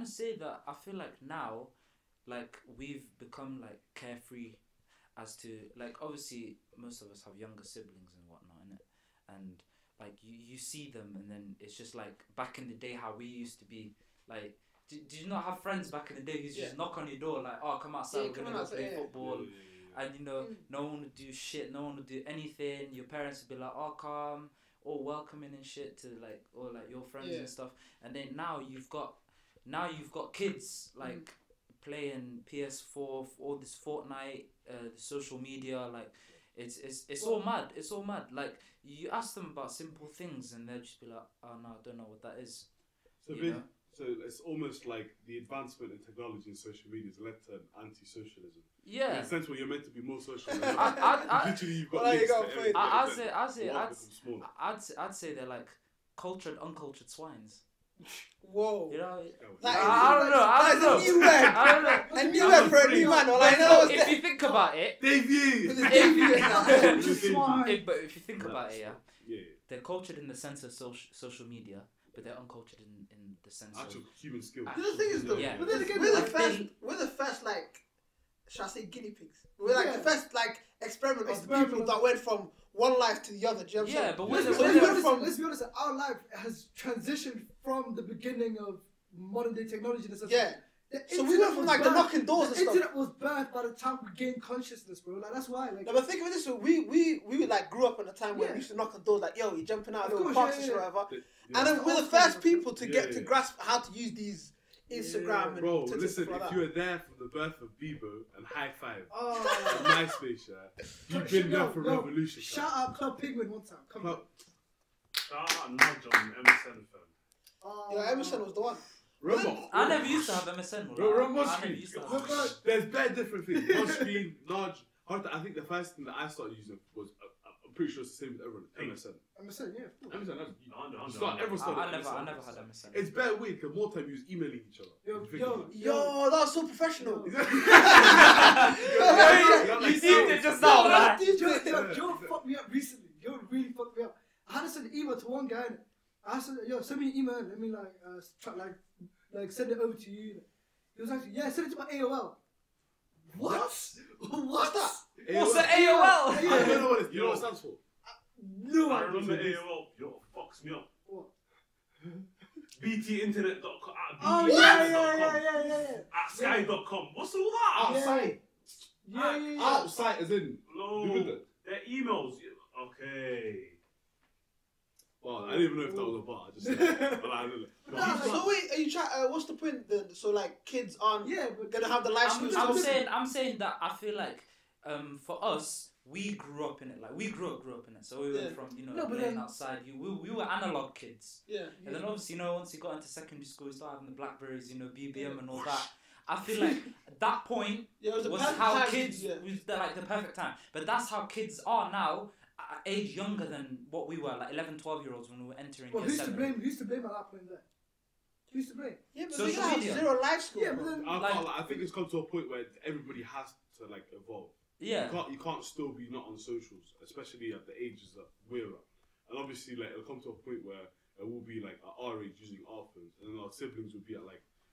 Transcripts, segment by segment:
to say that I feel like now, like we've become like carefree, as to like obviously most of us have younger siblings and whatnot, innit? And like you see them, and then it's just like back in the day how we used to be like. Did you not have friends back in the day who used to just knock on your door like, oh, come outside, we're gonna go play football, and you know, no one would do shit, no one would do anything. Your parents would be like, oh, come, or welcoming and shit to like, or like your friends and stuff. And then now you've got kids like playing PS4, all this Fortnite, the social media, like it's all mad. It's all mad. Like you ask them about simple things and they'll just be like, oh no, I don't know what that is. So it's almost like the advancement in technology and social media has led to an anti-socialism. Yeah. In a sense where you're meant to be more social. Literally, you've got links I'd say they're like cultured, uncultured swines. Whoa. You know, I don't know. A new word for a new man. All I know if you think about it, debut. But if you think about it, they're cultured in the sense of social media, but they're uncultured in the sense actual of human skills. The thing is though, yeah. we're the first like, should I say guinea pigs? We're like the first like experiment of the people that went from one life to the other. Do you know what I'm saying? But let's be honest, our life has transitioned from the beginning of modern day technology. So we went from like the knocking doors and stuff. The internet was birthed by the time we gained consciousness, bro. Like that's why. Like, no, but think of it this way: we like grew up in a time where we used to knock on doors like, yo, you're jumping out of little parks or whatever. And then we're the first people to get to grasp how to use these Instagram and bro, TikTok listen, like if that. you were there for the birth of Bebo and High Five and MySpace, you've been there for revolution. Shout out Club Penguin one time. Come on. Shout out Nudge on MSN fam. Yeah, Emerson was the one. I never used to have MSN. There's very different things. One screen, Nudge. I think the first thing that I started using was, I'm pretty sure it's the same with everyone, MSN. MSN, yeah. MSN, I never had MSN. It's better weird because more time you use emailing each other. Yo, that was so professional. You seemed it just now, man. Joe fucked me up recently. Joe really fucked me up. I had to send an email to one guy. And I said, yo, send me an email. Let me like send it over to you. He was like, yeah, send it to my AOL. What? What's that? What's the AOL? I don't know what it is. You know what it stands for? No, I remember AOL. Yo, fucks me up. What? BTinternet.com. Oh yeah. At Sky.com. What's all that? Outside. Yeah. Outside as in. No. Their emails. Okay. Well, I didn't even know if that was a bar. I just said, but I don't know. So wait, are you trying? What's the point? So like, kids aren't gonna have the life skills. I'm saying that I feel like for us, we grew up in it. Like we grew up in it. So we went from playing outside. We were analog kids. And then obviously once you got into secondary school, you started having the Blackberries, BBM and all that. I feel like at that point was how kids was the perfect time. But that's how kids are now. Age younger than what we were, like 11, 12-year-olds when we were entering year 7. Who's to blame at that point then? Who's to blame? Yeah, but they have zero life skills. Yeah, but then, I think it's come to a point where everybody has to evolve. Yeah. You can't still be not on socials, especially at the ages that we're at. And obviously, it'll come to a point where it will be at our age using our phones, and then our siblings will be at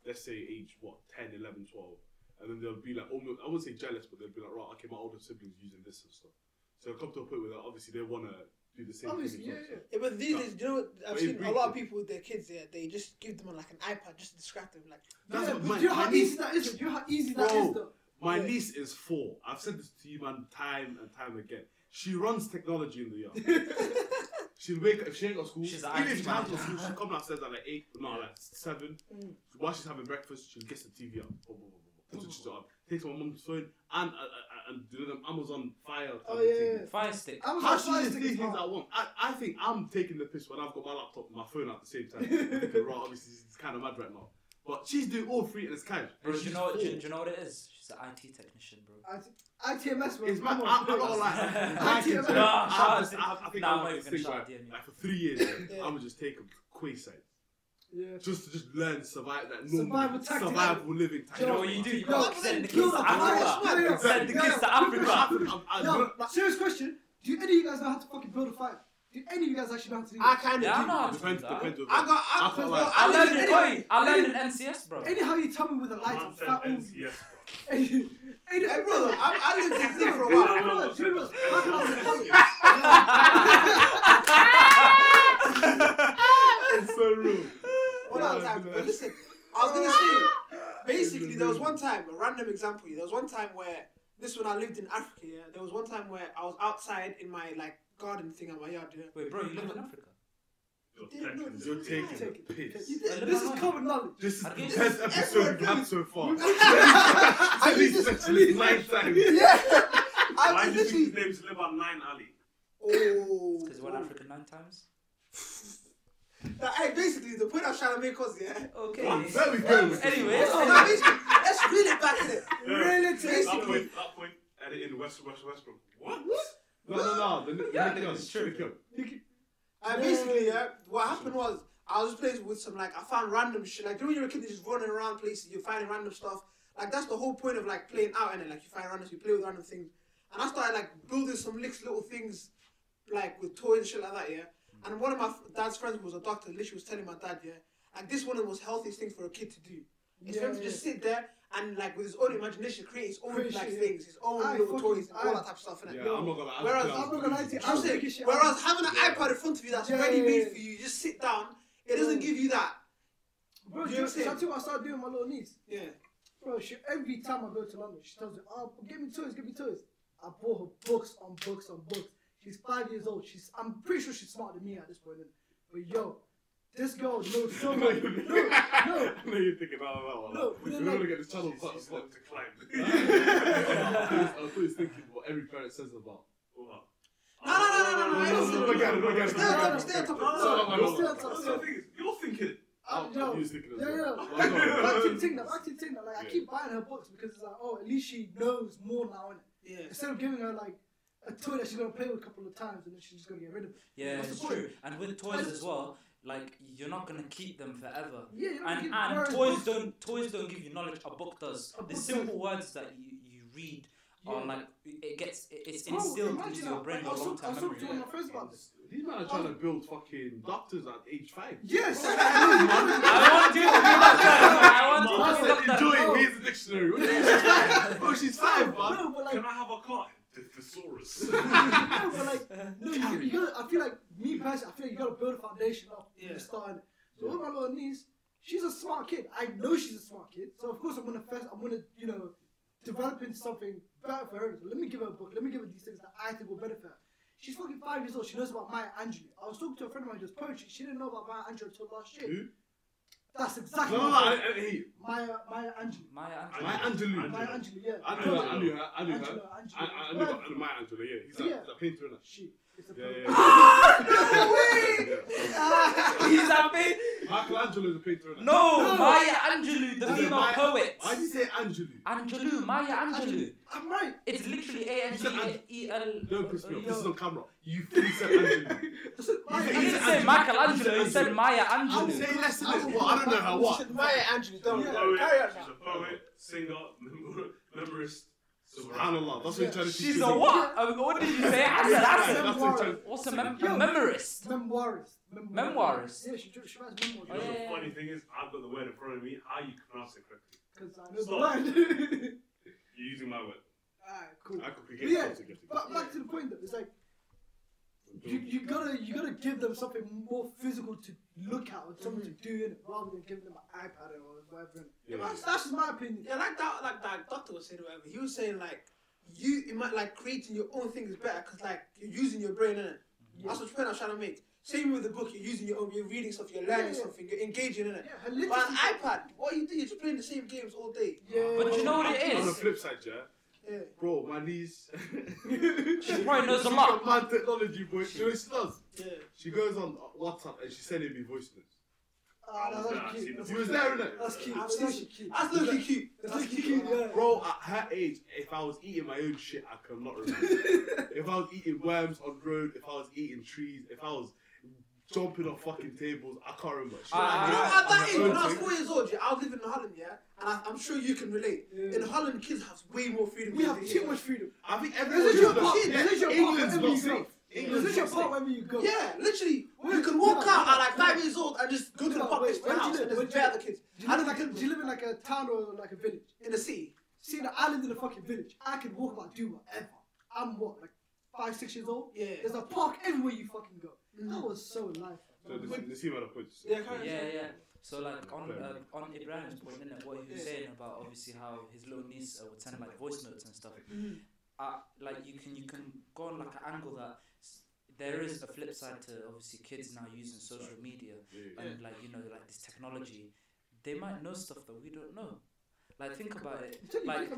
let's say age 10, 11, 12, and then they'll be almost, I wouldn't say jealous, but they'll be right, okay, my older siblings using this and stuff. So it'll come to a point where obviously they want to do the same thing. Yeah, but these days, you know what? I've seen a lot of people with their kids. They just give them an iPad just to distract them. Do you know how easy that is? Though? My niece is 4. I've said this to you, man, time and time again. She runs technology in the yard. She'll wake up if she ain't got school. Even if she has got school, she'll come downstairs at 8, no, 7. While she's having breakfast, she'll get the TV up. Takes my mum's phone and Amazon Fire. Fire Stick. How she does these things I want. I think I'm taking the piss when I've got my laptop and my phone at the same time. Thinking, right, obviously it's kind of mad right now. But she's doing all 3 and it's kind. Bro, do you know what it is? She's an IT technician, bro. ITMS, bro. It's mad. I'm not gonna lie. I think I'm going to for 3 years. I would just take a Quayside. Yeah. Just to learn survival living tactics. You know what you do? You gotta send the kids to Africa. Send the kids to Africa. Serious question. Do any of you guys know how to fucking build a fire? Do think any of you guys actually know how to do I that. kind of Yeah, I do. know how to do Depends. that. Depends. I can't lie. I learned in NCS, bro. Anyhow you tell me with a lighter, Man said fat old. NCS, bro. Any, Hey, brother, I lived in Zig for a No, while. no, no, serious. It's so rude. One other time, but listen, I was gonna say, basically, there was one time, a random example. There was one time where this when I lived in Africa. Yeah, there was one time where I was outside in my like garden thing at my yard. Yeah. Wait, bro, you live in Africa? You're taking the piss. This is common knowledge. This is I the guess- best episode we've had so far. I At least actually 9 times. Yeah. I Why was did you think his literally. name's live on 9 alley? Oh. Because you went Africa 9 times? Hey, basically, the point I was trying to make was, yeah. Okay. Where we going with this? Anyway, Oh, no, basically, let's reel it back to it. Really Basically. That point, edit in Westbrook. What? No. Yeah, The it's true. Basically, yeah, what happened was, I was just playing with some, like, I found random shit. Like, you know when you're a kid, you're just running around places, you're finding random stuff. Like, that's the whole point of, like, playing out, innit? Like, you find random, you play with random things. And I started, like, building some little things, like, with toys and shit like that, yeah? And one of my dad's friends was a doctor, literally was telling my dad, yeah? Like, this one of the most healthiest things for a kid to do. Is for him to just sit there and, like, with his own imagination, create his own, Create like, shit, things, his own Aye, little fucking- toys, and all that type of stuff, innit? Yeah, I'm not gonna lie. Whereas- I'm not gonna lie to you, I'm saying, taking shit whereas out. having an iPad in front of you that's Yeah, ready yeah, made yeah. for you, you just sit down, it doesn't give you that. Bro, You you know know what I'm saying? what I started doing with my little niece? Yeah. Bro, every time I go to London, she tells me, "Oh, give me toys, give me toys." I bought her books on books on books. She's 5 years old. I'm pretty sure she's smarter than me at this point. But yo, this girl knows so much. No, I know you're thinking, no. No, We no, don't like- want to get this channel cut. She's left to climb. I thought he was thinking what every parent says about. What? No. Forget it. Stay on top. Stay on top. The thing is, you're thinking. Yo, He was thinking as yeah, well. yeah. Well, Back to no. the thing now. Like, I keep buying her books because it's like, oh, at least she knows more now, innit? Yeah. Instead of giving her like a toy that she's gonna play with a couple of times and then she's just gonna get rid of it. Yeah, What's it's the point? true. And with toys as well, like you're not gonna keep them forever. Yeah, you know, And whereas toys books- don't give you knowledge. A book does. A The book simple does. words that you read are Yeah. like it's Bro, instilled imagine into that. your brain I for a was long talking time to memory. one of my friends about this. These men are trying to build fucking doctors at age 5. Yes! I want you to be that. I want I you to said, be that. enjoy No. it. Here's the dictionary. What do you mean? Oh, she's 5, man. No, but like, Can I have a car? The thesaurus. no, but like, no, you gotta, I feel like, me personally, I feel like you gotta build a foundation up Yeah. from the start. So with my little niece, she's a smart kid. I know she's a smart kid. So of course I'm gonna, you know, develop into something better for her. So let me give her a book. Let me give her these things that I think will benefit her. She's fucking 5 years old. She knows about Maya Angelou. I was talking to a friend of mine who does poetry. She didn't know about Maya Angelou until last year. Who? That's exactly No, what I I'm saying. hate you. Maya Angelou. Maya My Angelou. Maya Angelou, yeah. I knew her. Angela, I knew my Angela, yeah. He's a painter, innit? She. It's a Yeah. He's a bit. Michelangelo is a painter, innit? No, Maya Angelou, the Is it female Maya- poet. Why did you say Angelou? Angelou, Maya Angelou. I'm right. It's literally A-N-G-E-L. Don't piss me off. This is on camera. You fully said Angelou. He didn't say Michelangelo, he said Maya Angelou. Say less than this. Well, I don't know how what. Maya Angelou, don't Yeah. worry. Carry on She's now. a poet, singer, memorist. SubhanAllah. That's what you're trying to teach She's me. a what? What did you say? That's what you're trying. What's a memorist? Memoirist. Memoirist? Yeah, she writes memoirs. You know, Yeah. the funny thing is, I've got the word in front of me. How you pronounce it correctly? Because I know the Stop. word. You're using my word. Alright, cool. I could get Yeah, it. but back to the point though, it's like you gotta give them something more physical to look at or something to do in it, rather than giving them an iPad or whatever. Yeah. That's just my opinion. Yeah, like that doctor was saying or whatever. He was saying like, it might like creating your own thing is better because like you're using your brain in it. Yeah. That's what the point I was trying to make. Same with the book, you're using your own, you're reading stuff, you're learning Yeah, yeah. something, you're engaging in it. Yeah, her But literacy. an iPad, what you do, you're just playing the same games all day. Yeah. But you know what it On the is? flip side, yeah, Yeah. bro, my niece. She probably knows a She's lot. got mad technology, boy. You know what she does? Yeah. She goes on WhatsApp and she's sending me voice notes. Ah, that's Yeah, actually I've cute. You was there, innit? That's cute. I've That's seen actually cute. That's looking cute. That's looking cute, yeah. Bro, at her age, if I was eating my own shit, I cannot remember. If I was eating worms on the road, if I was eating trees, if I was jumping off fucking tables, I can't remember. She You know, at that age, on when her I was own 4 years old, yeah, I was living in Holland, yeah, and I'm sure you can relate. Yeah. In Holland, kids have way more freedom. We than have they too do. much freedom. I think There's everyone's a doing joke, that. there's a joke, England's wherever not you go. safe. There's literally a part wherever you go. Yeah, literally. Where- You can walk no, out at no, like no. 5 years old and just go to the No, park wait, next to where the do you house live? and Where there's do you bare other kids. Do you live in like a town or like a village? In the city. See, that I live in a fucking village. I can walk about, do whatever. I'm what, like 5, 6 years old? Yeah. There's a park everywhere you fucking go. That was so life. So the team had a point. Yeah, kind Yeah. So like on Ibrahim's point, innit, what he was saying about obviously how his little niece would send like voice notes and stuff. Like you can go on like an angle that there is a flip side to obviously kids now using social media and like like this technology. They might know stuff that we don't know. Like think about it. Like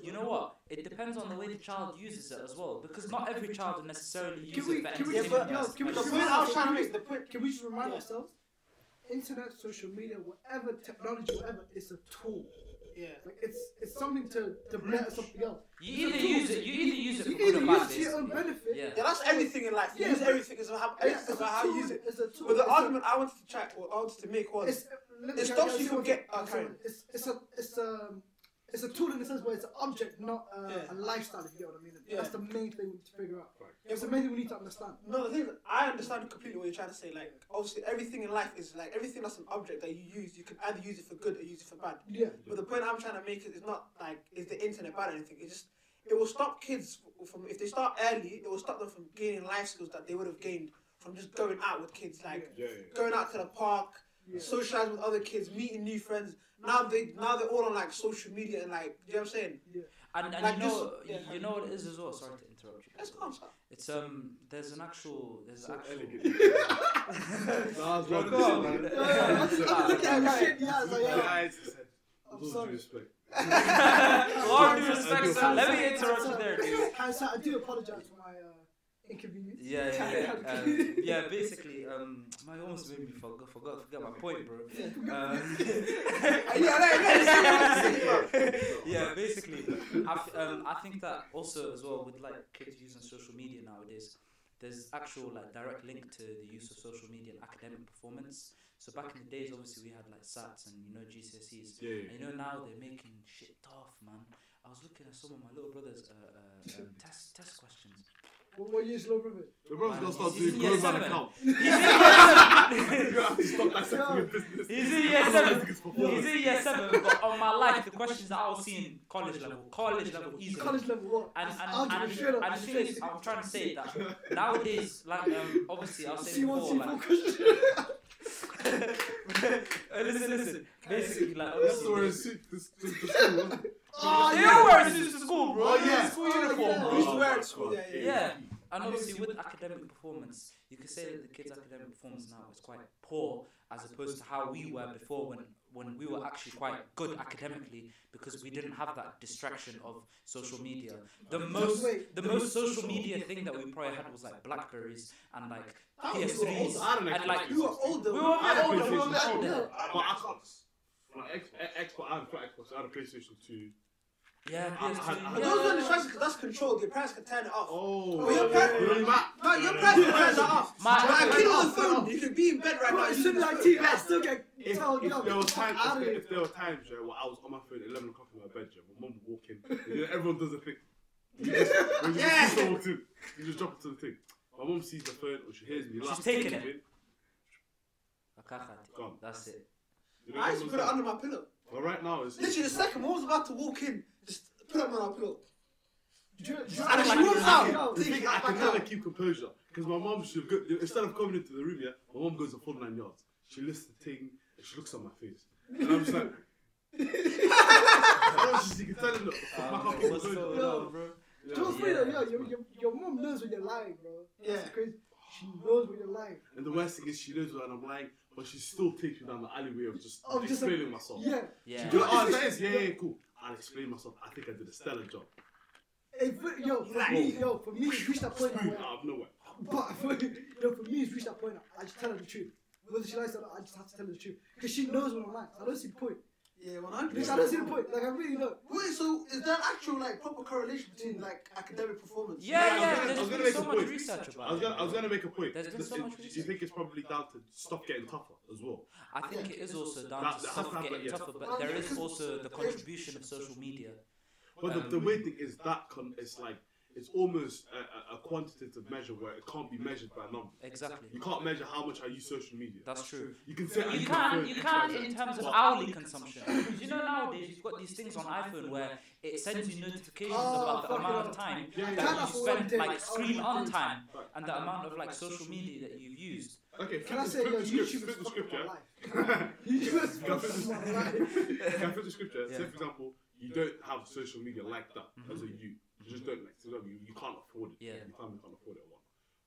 you know what? It depends on the way the child uses it as well, because not every child will necessarily use it for Can we entertainment. just The point I was trying to make, Can we just remind ourselves? Internet, social media, whatever technology, whatever, it's a tool. Yeah. Like it's something to better something else. You either use it You for good either or bad. use it to your own benefit. Yeah. Yeah, that's everything in life. You Yeah, use but- everything is about how you use it. It's a tool. But the It's a- argument I wanted to try, or I wanted to make was, it stops you from get. It's a tool in the sense where it's an object, not Yeah. a lifestyle. If you get what I mean. Yeah. That's the main thing to figure out. Right. It's the main thing we need to understand. No, the thing is, I understand completely what you're trying to say. Like, obviously, everything in life is like everything that's an object that you use. You can either use it for good or use it for bad. Yeah. But the point I'm trying to make is not like is the internet bad or anything. It's just it will stop kids from, if they start early, it will stop them from gaining life skills that they would have gained from just going out with kids, like going out to the park, socializing with other kids, meeting new friends. Now they're all on like social media and like, you know what I'm saying? Yeah. And Like you know what it is as well. Sorry to interrupt you. Let's go on, sir. It's there's an actual Nah, Go on, man. I'm looking at that shit. Yeah, it's like, yeah. Guys, with all sorry. due respect. All due respect, sir. Let me interrupt you there, dude. I do apologize for my inconvenience. Yeah. Basically, my almost made me forget my point, bro. Yeah, basically, I think that also as well with like kids using social media nowadays, there's actual like direct link to the use of social media and academic performance. So back in the days, obviously we had like SATs and GCSEs, and now they're making shit tough, man. I was looking at some of my little brother's test questions. What year's low brother? The brother's gonna start He's doing in year global 7. account. He's You have to stop dissecting your business. in year 7. He's in year 7. But on my life, the questions that I was seeing college level easily. College level what? And Straight up, the thing is, I'm trying to say that nowadays, like obviously, I'll say C1, before, C4 like question. listen. Basically, like That's the word obviously, suit to school, wasn't it? they don't wear suits to school, bro. Oh, yeah. School uniform, We used to bro. wear it at school. Yeah, and obviously with academic performance, you can say that the kids' academic performance now is quite poor as opposed to how we were before when we were actually quite good academically because we didn't have that distraction of social media. The most social media thing that we probably had was like Blackberries and like PS3s I don't know. and like We were older. we were I had a older, we were PlayStation older. 2. But Xbox. Xbox, I had a Xbox. I had a PlayStation 2. Yeah, I- PS2. But those are distractions because that's controlled. Your parents can turn it off. Oh, But your parents, really mad. no, your parents can turn that off. My- Like a kid on the phone, you could be in bed right now. Bro, and as use soon the as I phone. see I still get If told, yo, there was get time, out of here. if there were times where I was on my phone at 11 o'clock in my bed, my mum would walk in. Everyone does a thing. When you Yeah. see someone too, you just drop it to the thing. My mum sees the phone or she hears me laugh. She's taking it. Gone. That's it. You know, I used to put it under my pillow. But right now, it's Literally, the second mom was about to walk in, just put it on my pillow. Do you- And do she you- walks out. Yo, the Take thing, it I back can never out. keep composure because my mum should go, instead of coming into the room, my mum goes a full 9 yards. She lifts the thing and she looks at my face, and I'm just like, she can tell him, look, I can't keep What's composure. going on, bro? Yeah. Do you know what's funny though? Yo, your mom knows when you're lying, bro. Yeah. That's crazy. She knows when you're lying. And the worst thing is, she knows when I'm lying, but she still takes me down the alleyway of just Oh, just explaining myself. Yeah. Yeah. She goes, oh, that is, yeah, cool. I'll explain myself. I think I did a stellar job. For me, it's reached that point now Smooth where, out of nowhere. but for me, it's reached that point now. I just tell her the truth. Whether she likes it or not, I just have to tell her the truth. Because she knows when I'm lying. I don't see the point. Yeah, I 100%. don't see the point. Like, I really don't. Wait, so is there an actual like proper correlation between like academic performance? Yeah, I yeah. was There's gonna been make so a much point. research I about was it. gonna make a point. There's been so much Do you research. think it's probably down to stuff getting tougher as well? I think it is also down That- to that stuff has to happen, getting yeah. tougher, but there is also the contribution of social media. But the weird thing is that it's like it's almost a quantitative measure where it can't be measured by numbers. Exactly. You can't measure how much I use social media. That's true. You can say You can't in terms of hourly consumption. Because you know nowadays you've got these things on iPhone where it sends you notifications about the amount of time that you spend like screen on time and the amount of like social media that you've used. Okay, Can I say, yo, YouTube is fucking my life. YouTube is fucking my life. Can I flip the scripture? Yeah. Say, for example, you don't have social media like that as a youth. You just don't like. You can't afford it. Yeah. Your family can't afford it. Or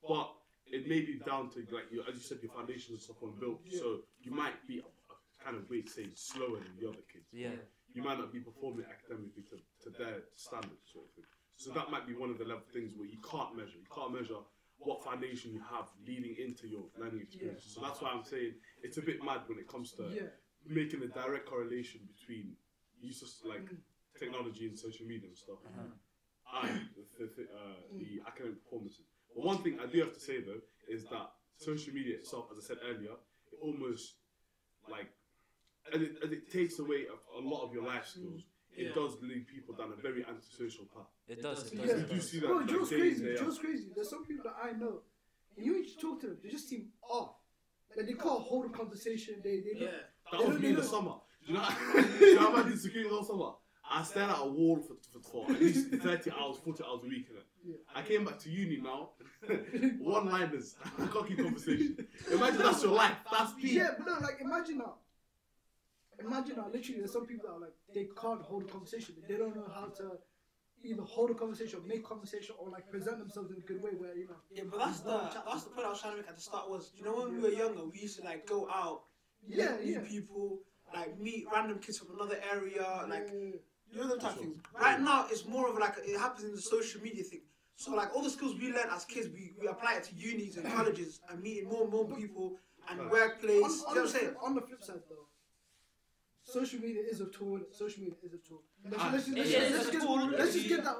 what. But it may be down to like as you said, your foundations and stuff aren't built. So you might be kind of say slower than the other kids. Yeah. You might not be performing academically to their standards, sort of thing. So that might be one of the level things where you can't measure. You can't measure what foundation you have leading into your learning experience. So that's why I'm saying it's a bit mad when it comes to making a direct correlation between use of like technology and social media and stuff and the academic performances. But one thing I do have to say though is that social media itself, as I said earlier, it almost like as it takes away a lot of your life skills. It does lead people down a very antisocial path. It does. It You does. do see that. Bro, like, Joe's day in, crazy. day out. Joe's crazy. There's some people that I know, and you just talk to them, they just seem off. Like they can't hold a conversation. They Yeah. That was me in the summer. Do you know? You know how I did security all summer? I stared at a wall for at least 30 hours, 40 hours a week. I came back to uni now. One-liners. I can't keep conversation. Imagine that's your life. That's peak. Yeah, but no, like imagine now. Literally, there's some people that are like they can't hold a conversation. They don't know how to either hold a conversation, or make conversation, or like present themselves in a good way. Where you know. Yeah, but that's the point I was trying to make at the start was, you know, when we were younger, we used to like go out, meet people, like meet random kids from another area, like you know them type of things. Right now, it's more of like it happens in the social media thing. So like all the skills we learned as kids, we apply it to unis and colleges and meeting more and more people and workplace. You know what I'm saying? On the flip side, though. Social media is a tool. Social media is a tool. Let's just get that.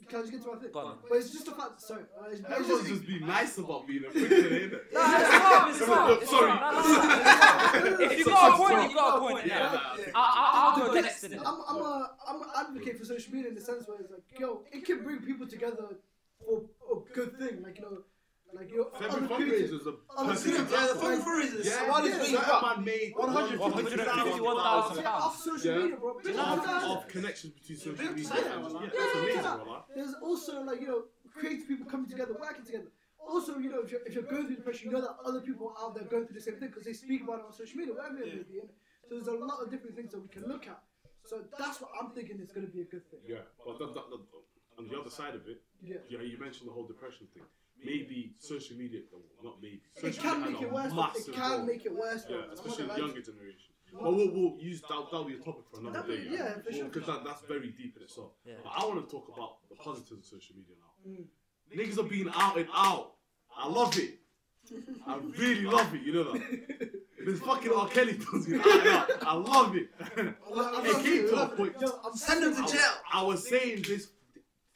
Can I just get to my thing? Go on. But it's just the fact. Sorry. Everyone's just be nice about being a prick today, innit? Sorry. If you got a point, you got a point. Yeah. I'll go next in it. I'm an advocate for social media in the sense where it's like, yo, it can bring people together for a good thing. Like, you know, Family fundraisers are perfect The example. fundraisers. Yeah, Somebody's yeah, made certain what? man made 151,000 off social media, bro. of connections between social media. Yeah, that's amazing, brother. There's also like, you know, creative people coming together, working together. Also, you know, if you're going through depression, you know that other people out there going through the same thing because they speak about it on social media, whatever it may be. Innit? So there's a lot of different things that we can look at. So that's what I'm thinking is going to be a good thing. Yeah, but on the other side of it, Yeah. you mentioned the whole depression thing. Maybe social media, not maybe. It Social can media make had it a worse. massive It can role. make it worse. Yeah, bro. especially I'm the not younger generation. But we'll use that'll be a topic for another day. Yeah, for sure. Because that's very deep in itself. Yeah. But I want to talk about the positives of social media now. Niggas are being out and out. I love it. I really love it. You know that. This fucking R. Kelly does me out and out. I love it. It came to a point. Send them to jail. I was saying this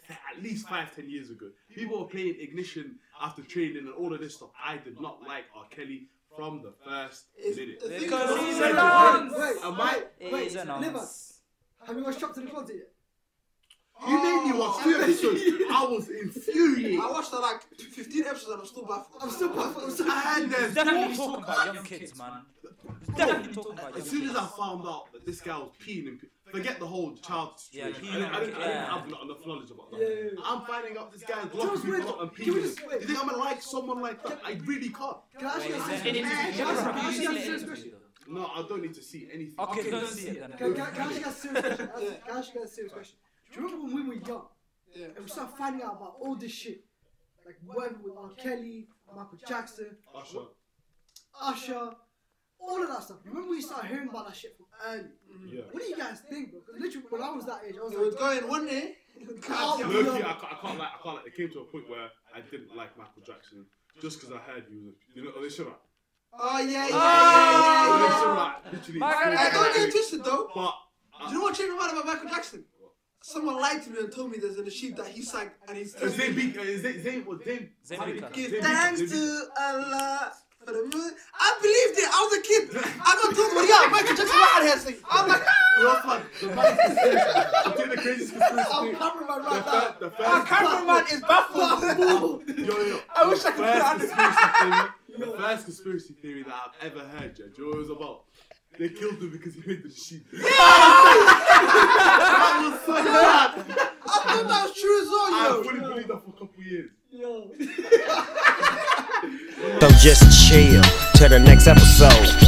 at least 5-10 years ago. People were playing Ignition after training and all of this stuff. I did not like R. Kelly from the first minute. Because he's a nonce. nonce. Wait, He's a Liver, nonce. have you watched Trapped in the Closet yet? You made me watch 2 episodes. I was infuriated. I watched like 15 episodes and I'm still baffled. I'm still baffled. I'm still And He's there's definitely talking about young kids, man. He's definitely talking about young as soon kids. as I found out that this guy was peeing and forget the whole child Yeah, situation. peeing I didn't yeah. have enough knowledge about that. Yeah. I'm finding out this guy's Just locking wait, people up and can we peeing. just wait? You think I'm gonna like someone like that? I really can't. Can I ask you a Wait, question? is there any- Can I ask you a serious Can question? No, I don't need to see anything. Okay, don't see it then. Can I ask you a serious question? Can I ask you a serious question? Do you remember when we were young Yeah. and we started finding out about all this shit? Like whatever with R. Kelly, Michael Jackson, Usher, all of that stuff. Remember we started hearing about that shit from early? Yeah. What do you guys think, bro? Because literally when I was that age, I was It was like, going one day. Oh, Loki, I can't like. It came to a point where I didn't like Michael Jackson just because I heard he was, you know, they should have. Oh yeah, Literally. I don't get twisted though. But Do you know what changed my mind about Michael Jackson? Someone lied to me and told me there's a nasheed that he sang and he's Zayn Give thanks to Allah for the moon. I believed it. I was a kid. I got told, well, yeah, Michael Jackson right here singing. I'm like, I'll tell you the craziest conspiracy I'm theory. cameraman right now. The Our first, cameraman is baffled. yo, I wish I could put it on the first conspiracy theory that I've ever heard, yeah, do you know what it was about? They killed him because he made the sheep. That was so bad. I thought that was true as well, I yo. fully believed that for a couple of years. Yo. So just chill till the next episode.